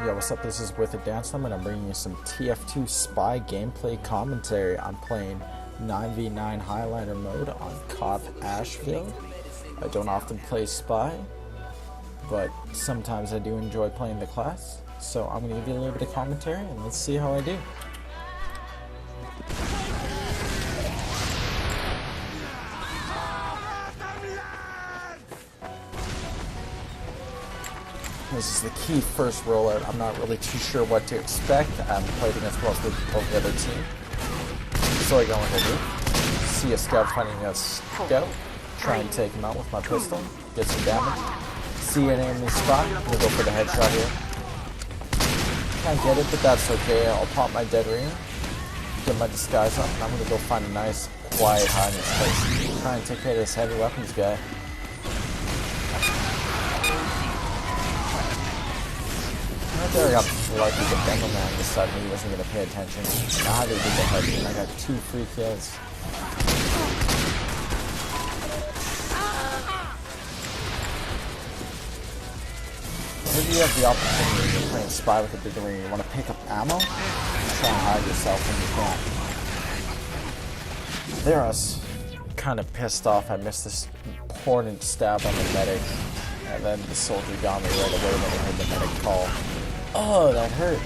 Yo, what's up? This is WithADanceNumber and I'm bringing you some TF2 Spy gameplay commentary. I'm playing 9v9 Highlander mode on COD Asheville. I don't often play Spy, but sometimes I do enjoy playing the class. So I'm going to give you a little bit of commentary and let's see how I do. This is the key first rollout. I'm not really too sure what to expect. I haven't played against most of the other team. So I go underneath, see a scout finding a scout, try and take him out with my pistol, get some damage. See an enemy spot, I'm gonna go for the headshot here. Can't get it, but that's okay. I'll pop my dead ring, get my disguise up, and I'm gonna go find a nice, quiet hiding place. Try and take care of this heavy weapons guy. Right there I got lucky, the Bengal man decided he wasn't going to pay attention. Now they did the heavy, and I got 2 free kills. Maybe you have the opportunity when you're playing Spy with a big ring, you want to pick up ammo, and try and hide yourself when you can. There I was kind of pissed off. I missed this important stab on the medic, and then the soldier got me right away when I heard the medic call. Oh, that hurt.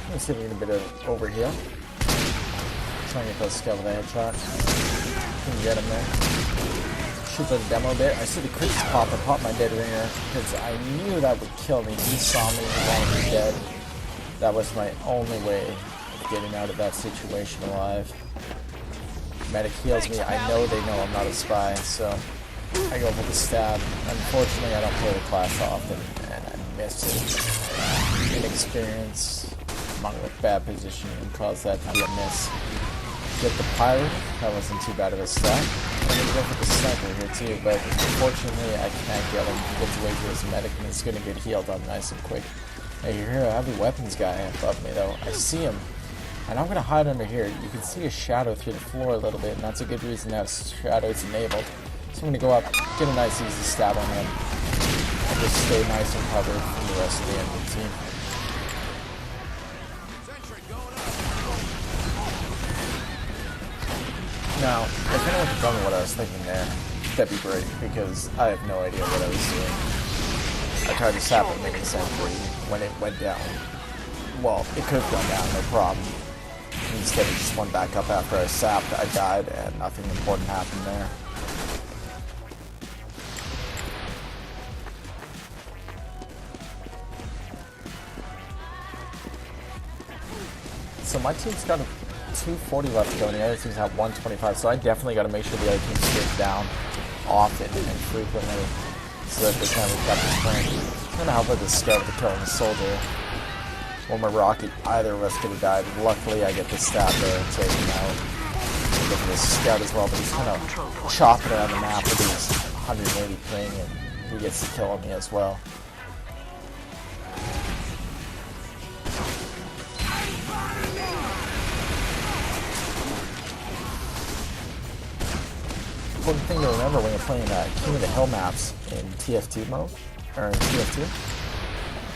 I'm just getting a bit of overheal. Trying to get that scout with a headshot. Can get him there. Shoot the demo bit. I see the creeps pop. I pop my dead ringer because I knew that would kill me. He saw me. He wanted me dead. That was my only way of getting out of that situation alive. Medic heals me. I know they know I'm not a spy, so I go for the stab. Unfortunately, I don't play the class often, and I missed it. Inexperience among the bad positioning caused that to be a miss. Get the pirate. That wasn't too bad of a stab. I'm gonna go for the sniper here too, but unfortunately I can't get him. He gets away to his medic and he's gonna get healed up nice and quick. Hey, you hear a heavy weapons guy above me though. I see him. And I'm gonna hide under here. You can see a shadow through the floor a little bit, and that's a good reason to have shadows enabled. So I'm gonna go up, get a nice easy stab on him, and just stay nice and covered from the rest of the enemy team. Now, if anyone could tell me what I was thinking there, that'd be great, because I have no idea what I was doing. I tried to sap it mini sentry when it went down. Well, it could have gone down, no problem. Instead it just went back up after I sapped. I died, and nothing important happened there. So my team's got a 240 left to go, and the other teams have 125, so I definitely got to make sure the other team stays down often and frequently so that they can recap this point. I'm going to help with the scout to killing the soldier. When my rocket, either of us could have died. Luckily, I get the stab there and take him out. I get the scout as well, but he's kind of chopping around the map with his 180 ping, and he gets to kill me as well. Important thing to remember when you're playing King of the Hill maps in TF2 mode, or in TF2,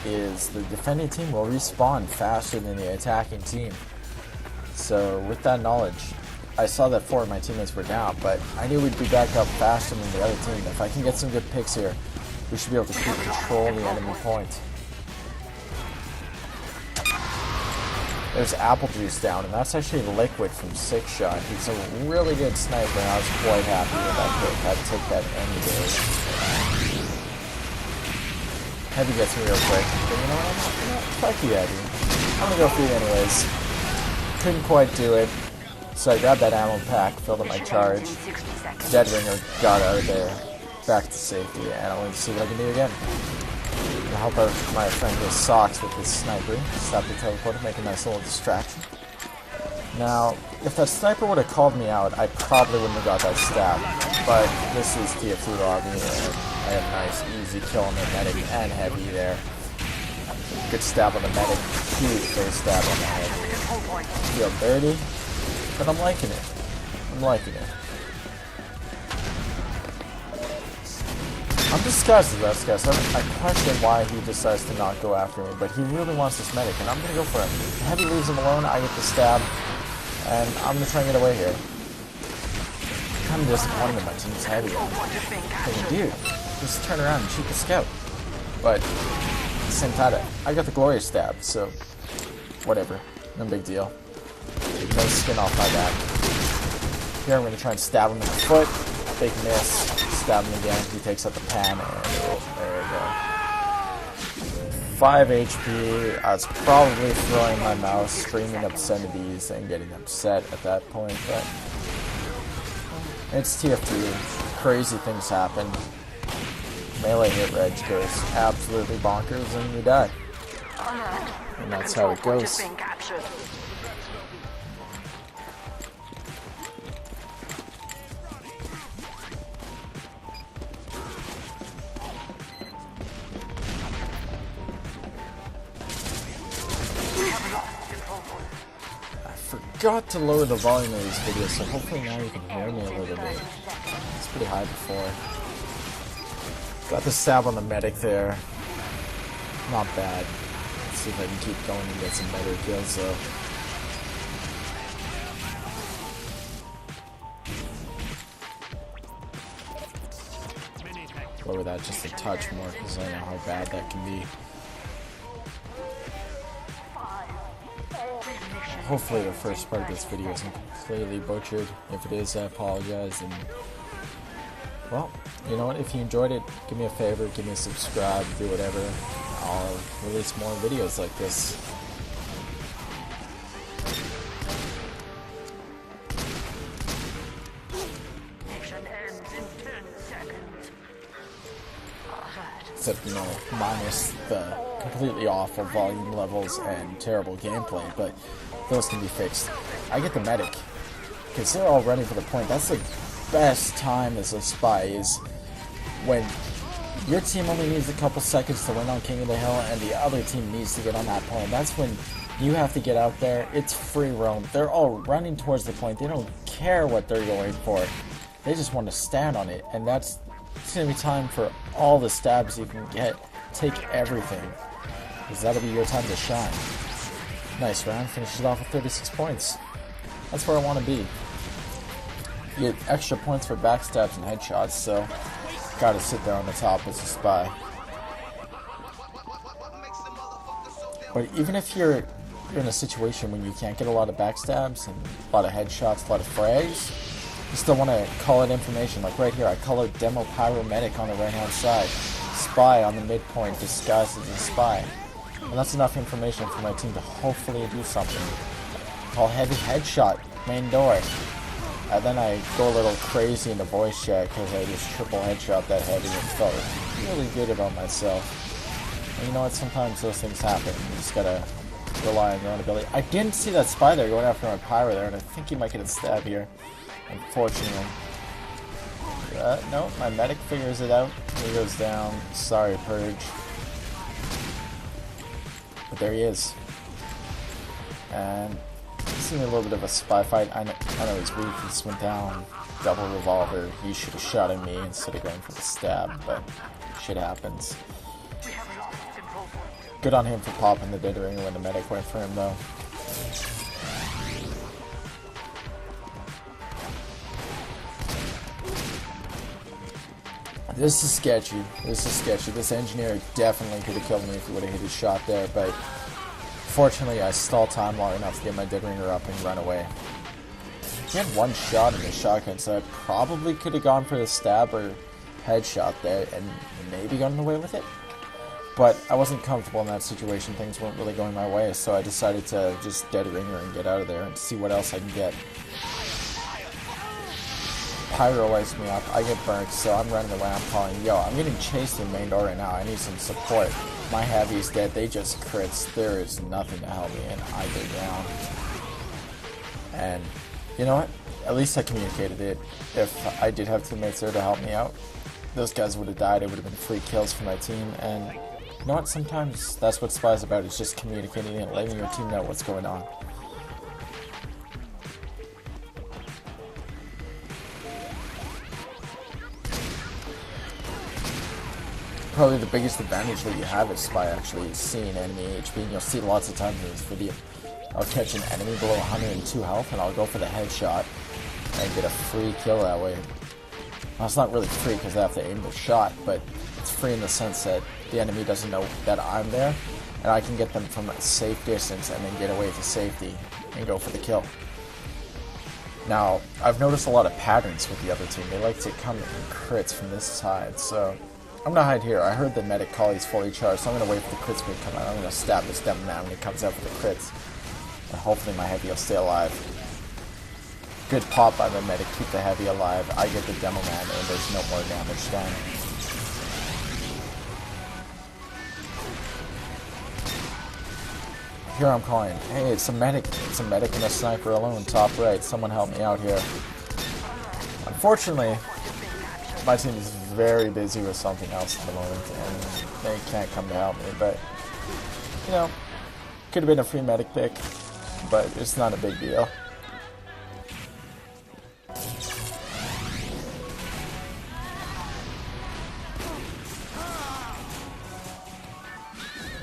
is the defending team will respawn faster than the attacking team. So with that knowledge, I saw that 4 of my teammates were down, but I knew we'd be back up faster than the other team. If I can get some good picks here, we should be able to keep control of the enemy point. There's Apple Juice down, and that's actually Liquid from 6 Shot. He's a really good sniper, and I was quite happy with that pick. I'd take that any day. Heavy gets me real quick, but you know what? Fuck you, Heavy. I'm gonna go for you anyways. Couldn't quite do it, so I grabbed that ammo pack, filled up my charge. Dead Ringer got out of there, back to safety, and I'm going to see what I can do again. To help out my friend with socks with his sniper. Stop the teleporter, make a nice little distraction. Now, if that sniper would have called me out, I probably wouldn't have got that stab. But this is TF2 lobby, and I have a nice, easy kill on the medic and heavy there. Good stab on the medic. Huge face stab on the head. Feel dirty, but I'm liking it. I'm liking it. I'm disgusted with this guy. So I question why he decides to not go after me, but he really wants this medic, and I'm gonna go for him. The heavy leaves him alone. I get the stab, and I'm gonna try and get away here. I'm kind of disappointed in my team's heavy. Thinking, dude, just turn around and shoot the scout. But at the same time, I got the glorious stab, so whatever, no big deal. No skin off my back. Here I'm gonna try and stab him in the foot. Big miss. Stab him again. He takes out the pan, and there we go. 5 HP. I was probably throwing my mouse, screaming obscenities, and getting upset at that point, but it's TF2. Crazy things happen. Melee hit reg goes absolutely bonkers, and you die. And that's how it goes. Forgot to lower the volume of these videos, so hopefully now you can hear me a little bit. It's pretty high before. Got the stab on the medic there. Not bad. Let's see if I can keep going and get some better kills though. Lower that just a touch more because I know how bad that can be. Hopefully the first part of this video isn't completely butchered. If it is, I apologize. And well, you know what? If you enjoyed it, give me a favor, give me a subscribe, do whatever. I'll release more videos like this. Except, you know, minus the completely awful volume levels and terrible gameplay, but those can be fixed. I get the medic, because they're all running for the point. That's the best time as a spy, is when your team only needs a couple seconds to win on King of the Hill, and the other team needs to get on that point. That's when you have to get out there. It's free roam. They're all running towards the point. They don't care what they're going for. They just want to stand on it, and it's going to be time for all the stabs you can get. Take everything, because that'll be your time to shine. Nice round, finishes off with 36 points. That's where I want to be. You get extra points for backstabs and headshots, so gotta sit there on the top as a spy. But even if you're in a situation when you can't get a lot of backstabs and a lot of headshots, a lot of frags, you still want to call it information. Like right here, I colored Demo Pyromedic on the right hand side, Spy on the midpoint disguised as a spy. And that's enough information for my team to hopefully do something. Call Heavy Headshot, main door. And then I go a little crazy in the voice chat because I just triple headshot that heavy and felt really good about myself. And you know what, sometimes those things happen. You just gotta rely on your own ability. I didn't see that spy there going after my pyro there, and I think he might get a stab here, unfortunately. No, my medic figures it out. He goes down. Sorry, Purge. But there he is. And it's a little bit of a spy fight. I know he's weak. He just went down. Double revolver. He should have shot at me instead of going for the stab, but shit happens. Good on him for popping the dead ring when the medic went for him, though. This is sketchy. This is sketchy. This engineer definitely could have killed me if he would have hit his shot there, but fortunately I stalled time long enough to get my dead ringer up and run away. He had one shot in the shotgun, so I probably could have gone for the stab or headshot there and maybe gotten away with it. But I wasn't comfortable in that situation. Things weren't really going my way, so I decided to just dead ringer and get out of there and see what else I can get. Pyro lights me up, I get burnt, so I'm running away. I'm calling, yo, I'm getting chased in main door right now. I need some support. My heavy's dead. They just crits. There is nothing to help me, and I go down. And you know what? At least I communicated it. If I did have teammates there to help me out, those guys would have died. It would have been free kills for my team, and You know what? Sometimes that's what Spy's about, is just communicating and letting your team know what's going on. Probably the biggest advantage that you have as Spy actually is seeing enemy HP, and you'll see lots of times in this video. I'll catch an enemy below 102 health and I'll go for the headshot and get a free kill that way. Well, it's not really free because I have to aim the shot, but it's free in the sense that the enemy doesn't know that I'm there, and I can get them from a safe distance and then get away to safety and go for the kill. Now, I've noticed a lot of patterns with the other team. They like to come in crits from this side, so I'm going to hide here. I heard the medic call he's fully charged, so I'm going to wait for the crits to come out. I'm going to stab this demo man when he comes out for the crits. And hopefully my heavy will stay alive. Good pop by the medic, keep the heavy alive. I get the demo man and there's no more damage done. Here I'm calling, hey, it's a medic. It's a medic and a sniper alone, top right. Someone help me out here. Unfortunately, my team is very busy with something else at the moment, and they can't come to help me, but, you know, could have been a free medic pick, but it's not a big deal.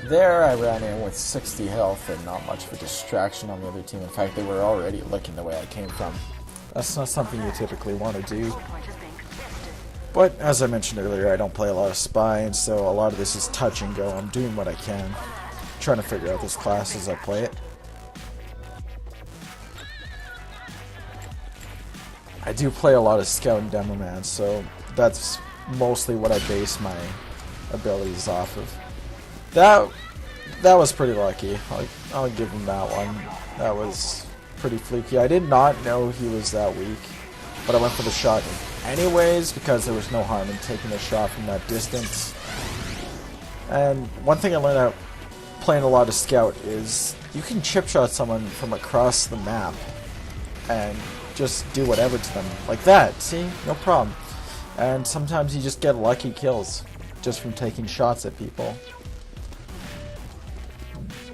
There I ran in with 60 health and not much of a distraction on the other team. In fact, they were already looking the way I came from. That's not something you typically want to do. But, as I mentioned earlier, I don't play a lot of Spy, and so a lot of this is touch and go. I'm doing what I can, trying to figure out this class as I play it. I do play a lot of Scout and Demo Man, so that's mostly what I base my abilities off of. That was pretty lucky. I'll give him that one. That was pretty fluky. I did not know he was that weak, but I went for the shot anyways because there was no harm in taking a shot from that distance. And one thing I learned out playing a lot of Scout is you can chip shot someone from across the map and just do whatever to them. Like that, see? No problem. And sometimes you just get lucky kills just from taking shots at people.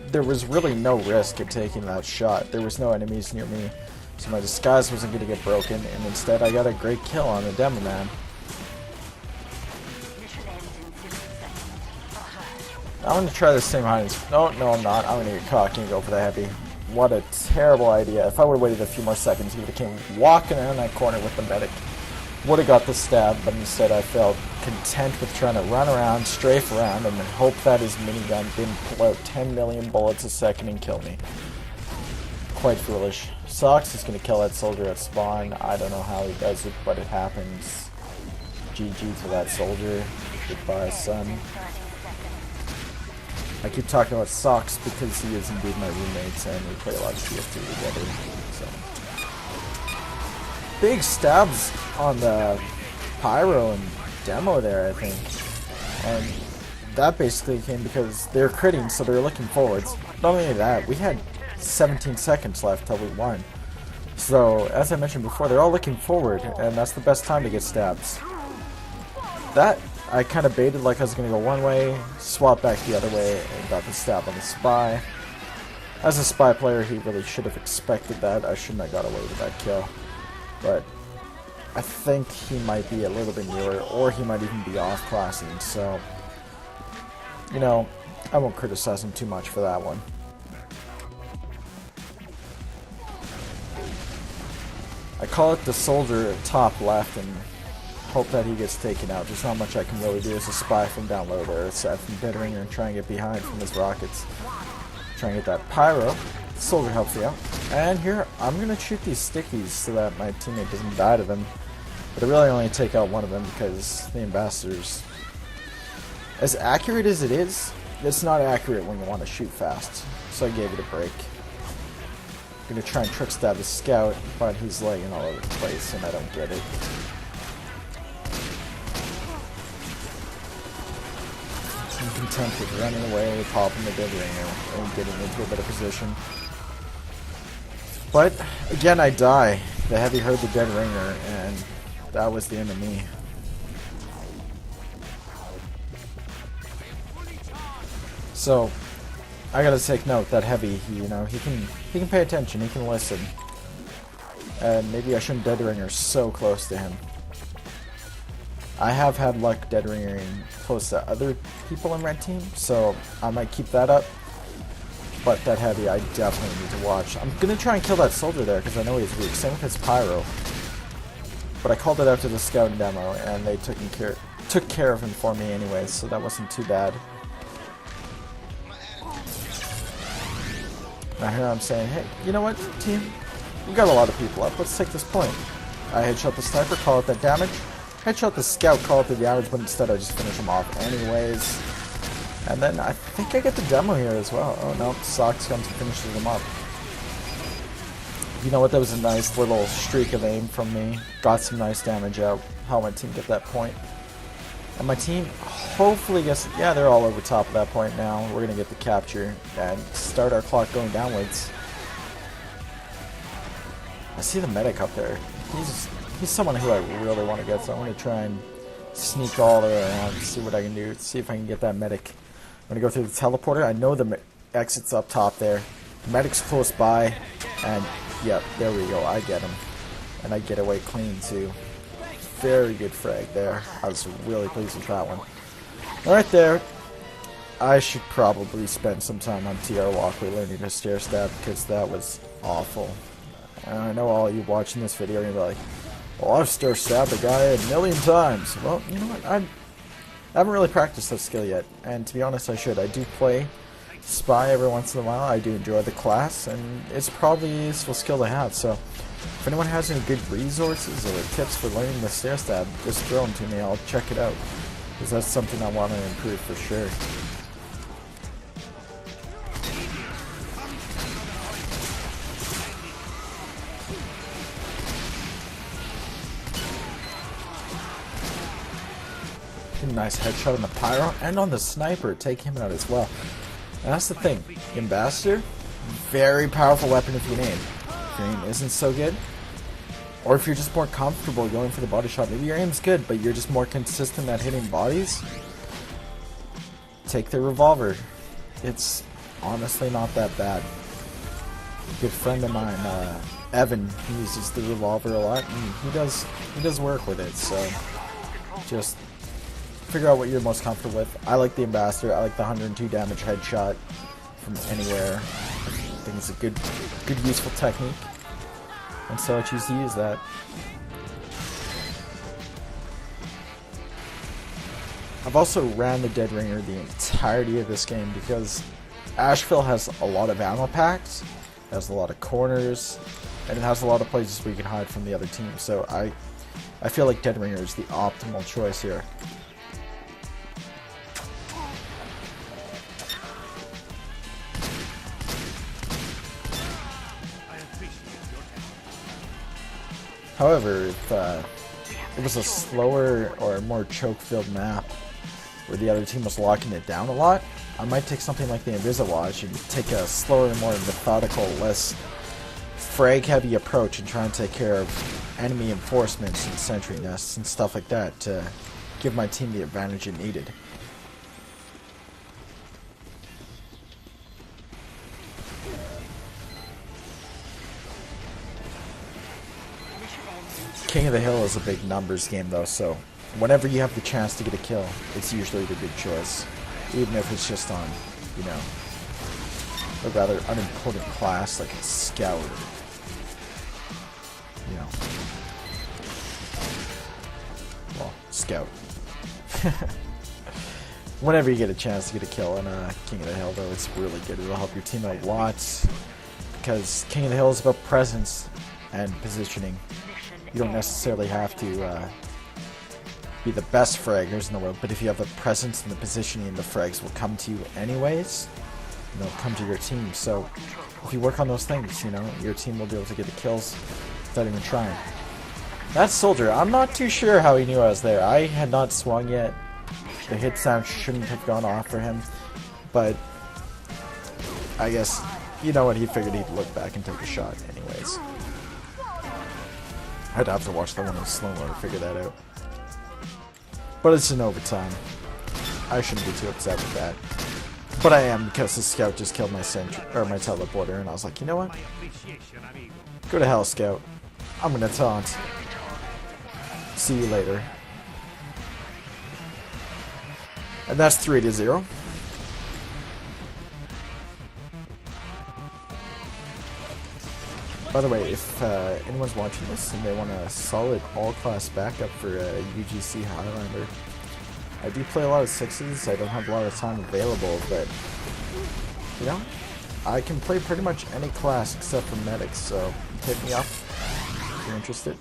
There was really no risk of taking that shot. There was no enemies near me, so my disguise wasn't going to get broken, and instead I got a great kill on the demo man. I'm going to try the same hiding. No, I'm not. I'm going to get cocky and go for the heavy. What a terrible idea. If I would have waited a few more seconds, he would have came walking around that corner with the medic. Would have got the stab, but instead I felt content with trying to run around, strafe around, and then hope that his minigun didn't pull out 10 million bullets a second and kill me. Quite foolish. Sox is going to kill that soldier at spawn. I don't know how he does it, but it happens. GG to that soldier. Goodbye, son. I keep talking about Sox because he is indeed my roommate, and we play a lot of TF2 together. So. Big stabs on the pyro and demo there, I think, and that basically came because they're critting, so they're looking forwards. Not only that, we had 17 seconds left till we won, so as I mentioned before, they're all looking forward, and that's the best time to get stabs. That I kind of baited like I was going to go one way, swap back the other way, and got the stab on the Spy. As a Spy player, he really should have expected that. I shouldn't have got away with that kill. But I think he might be a little bit newer, or he might even be off-classing, so, you know, I won't criticize him too much for that one. I call it the soldier top left and hope that he gets taken out. There's not much I can really do as a Spy from down low there, aside from Dead Ringer and try and get behind from his rockets. Try and get that pyro. The soldier helps you out. And here, I'm going to shoot these stickies so that my teammate doesn't die to them. But I really only take out one of them because the ambassador's... As accurate as it is, it's not accurate when you want to shoot fast. So I gave it a break. I'm going to try and trick stab the scout, but he's lagging all over the place and I don't get it. I'm content with running away, popping the Dead Ringer, and getting into a better position. But, again, I die. The heavy heard the Dead Ringer, and that was the end of me. So I gotta take note that heavy, you know, he can pay attention, he can listen. And maybe I shouldn't dead ringer so close to him. I have had luck dead ringing close to other people in red team, so I might keep that up. But that heavy, I definitely need to watch. I'm gonna try and kill that soldier there because I know he's weak. Same with his pyro. But I called it after the scout demo, and they took care of him for me anyways, so that wasn't too bad. Now here I'm saying, hey, you know what, team? We got a lot of people up. Let's take this point. I headshot the sniper, call it that damage. Headshot the scout, call it the damage, but instead I just finish him off anyways. And then I think I get the demo here as well. Oh no, Sox comes and finishes him up. You know what, that was a nice little streak of aim from me. Got some nice damage out. How my team get that point. And my team hopefully gets, yeah, they're all over top of that point now. We're going to get the capture and start our clock going downwards. I see the medic up there. He's someone who I really want to get, so I'm going to try and sneak all the way around and see what I can do. See if I can get that medic. I'm going to go through the teleporter. I know the exit's up top there. The medic's close by. And, yep, there we go. I get him. And I get away clean, too. Very good frag there. I was really pleased with that one. Right there. I should probably spend some time on TR Walkway learning to stair stab because that was awful. And I know all you watching this video are going to be like, well, I've stair stabbed a guy a million times. Well, you know what? I haven't really practiced that skill yet. And to be honest, I should. I do play Spy every once in a while. I do enjoy the class, and it's probably a useful skill to have. So if anyone has any good resources or tips for learning the stair stab, just throw them to me. I'll check it out. Because that's something I want to improve for sure. Nice headshot on the pyro and on the sniper, take him out as well. And that's the thing, Ambassador, very powerful weapon if you aim. If your aim isn't so good, or if you're just more comfortable going for the body shot, maybe your aim's good, but you're just more consistent at hitting bodies, take the revolver. It's honestly not that bad. A good friend of mine, Evan, he uses the revolver a lot, and he does work with it, so just figure out what you're most comfortable with. I like the Ambassador. I like the 102 damage headshot from anywhere. I think it's a good useful technique. And so I choose to use that. I've also ran the Dead Ringer the entirety of this game because Asheville has a lot of ammo packs, it has a lot of corners, and it has a lot of places where you can hide from the other team. So I feel like Dead Ringer is the optimal choice here. However, if it was a slower or more choke-filled map where the other team was locking it down a lot, I might take something like the Invisawatch and take a slower, more methodical, less frag-heavy approach and try and take care of enemy enforcements and sentry nests and stuff like that to give my team the advantage it needed. King of the Hill is a big numbers game though, so whenever you have the chance to get a kill, it's usually the good choice. Even if it's just on, you know, a rather unimportant class like a scout. You know. Well, scout. Whenever you get a chance to get a kill in King of the Hill though, it's really good. It'll help your team out lots. Because King of the Hill is about presence and positioning. You don't necessarily have to be the best fraggers in the world, but if you have the presence and the positioning, the frags will come to you anyways, and they'll come to your team. So if you work on those things, you know, your team will be able to get the kills without even trying. That soldier, I'm not too sure how he knew I was there. I had not swung yet. The hit sound shouldn't have gone off for him, but I guess, you know what, he figured he'd look back and take a shot anyways. I'd have to watch that one in slow-mo to figure that out. But it's in overtime. I shouldn't be too upset with that. But I am, because the scout just killed my sentry, or my teleporter, and I was like, you know what? Go to hell, scout. I'm gonna taunt. See you later. And that's 3-0. By the way, if anyone's watching this and they want a solid all-class backup for UGC Highlander, I do play a lot of 6s. I don't have a lot of time available, but you know, I can play pretty much any class except for medics, so hit me up if you're interested.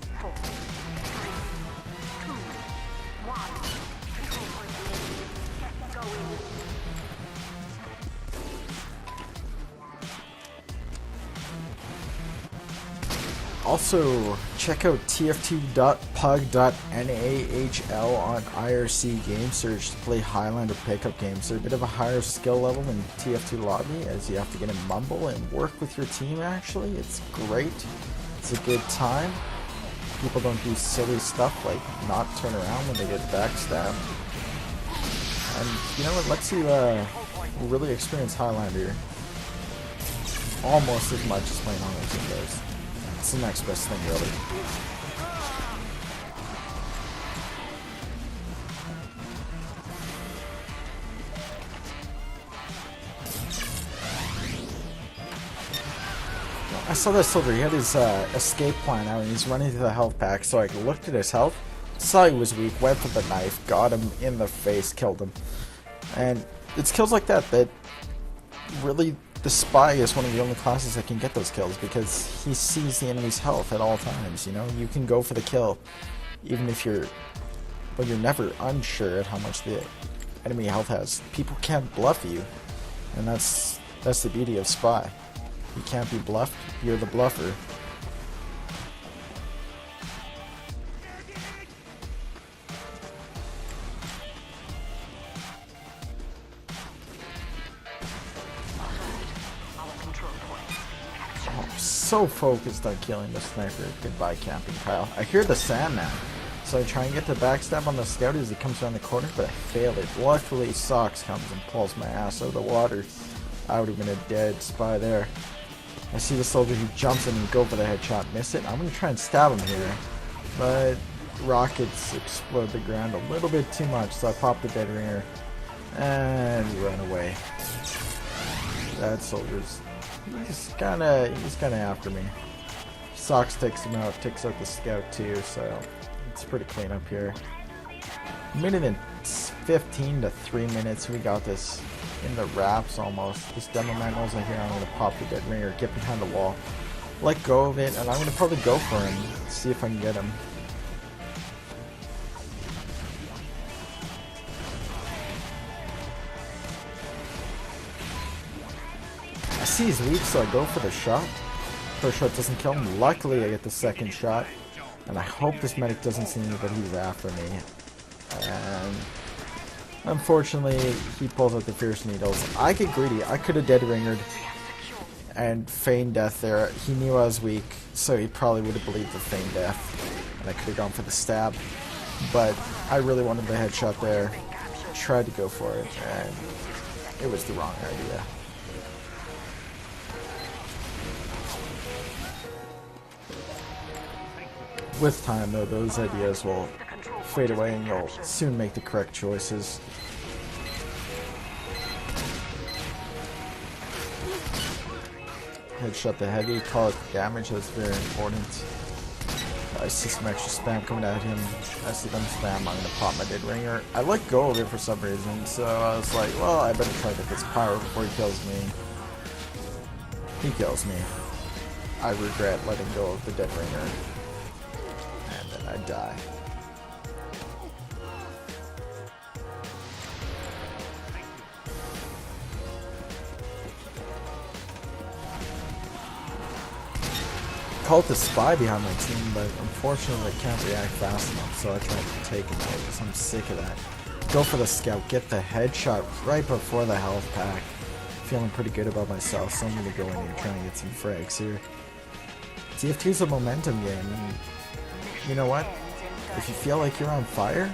Also, check out tf2.pug.nahl on IRC game search to play Highlander pickup games. They're a bit of a higher skill level than TF2 lobby, as you have to get in mumble and work with your team actually. It's great. It's a good time. People don't do silly stuff like not turn around when they get backstabbed. And you know what, lets you really experience Highlander almost as much as playing on the team does. It's the next best thing, really. I saw that soldier. He had his escape plan out, and he's running to the health pack. So I looked at his health, saw he was weak, went for the knife, got him in the face, killed him. And it's kills like that that really. The spy is one of the only classes that can get those kills because he sees the enemy's health at all times. You know, you can go for the kill, even if you're never unsure at how much the enemy health has. People can't bluff you, and that's the beauty of spy. You can't be bluffed. You're the bluffer. So focused on killing the sniper. Goodbye, camping Kyle. I hear the Sandman, so I try and get the backstab on the scout as he comes around the corner, but I fail it. Luckily, Socks comes and pulls my ass out of the water. I would have been a dead spy there. I see the soldier who jumps in and go for the headshot, miss it. I'm going to try and stab him here, but rockets explode the ground a little bit too much, so I pop the dead ringer and run away. That soldier's He's kinda after me. Socks takes him out, takes out the scout too, so it's pretty clean up here. Minute and 15 to 3 minutes, we got this in the wraps almost. This demo man knows I'm here. I'm gonna pop the dead ringer, get behind the wall, let go of it, and I'm gonna probably go for him, see if I can get him. I see he's weak, so I go for the shot. First shot doesn't kill him. Luckily, I get the second shot. And I hope this medic doesn't see me, but he's after me. And unfortunately, he pulls out the fierce needles. I get greedy. I could have dead ringered and feigned death there. He knew I was weak, so he probably would have believed the feigned death. And I could have gone for the stab. But I really wanted the headshot there. Tried to go for it, and it was the wrong idea. With time, though, those ideas will fade away and you'll soon make the correct choices. Headshot the heavy, call it damage, that's very important. I see some extra spam coming at him. I see them spam, I'm gonna pop my dead ringer. I let go of it for some reason, so I was like, well, I better try to get this pyro before he kills me. He kills me. I regret letting go of the dead ringer. And then I die. Call it the spy behind my team, but unfortunately I can't react fast enough, so I tried to take him out because I'm sick of that. Go for the scout, get the headshot right before the health pack. Feeling pretty good about myself, so I'm going to go in and try and get some frags here. TF2 is a momentum game, and you know what? If you feel like you're on fire,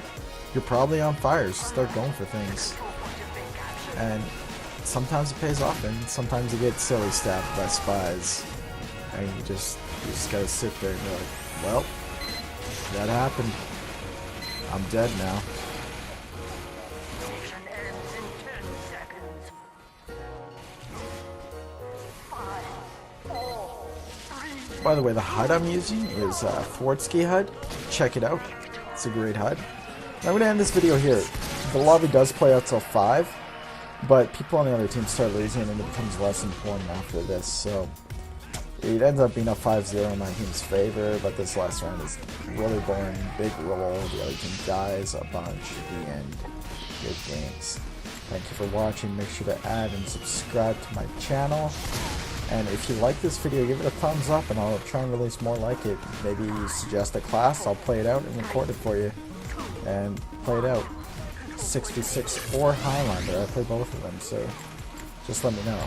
you're probably on fire, so start going for things. And sometimes it pays off, and sometimes you get silly stabbed by spies, and you just gotta sit there and be like, well, that happened. I'm dead now. By the way, the HUD I'm using is Thwartsky HUD. Check it out. It's a great HUD. I'm going to end this video here. The lobby does play out till 5, but people on the other team start losing and it becomes less important after this, so it ends up being a 5-0 in my team's favor, but this last round is really boring. Big roll, the other team dies a bunch at the end. Good games. Thank you for watching. Make sure to add and subscribe to my channel. And if you like this video, give it a thumbs up and I'll try and release more like it. Maybe you suggest a class, I'll play it out and record it for you. And play it out. 6v6 or Highlander, I play both of them, so just let me know.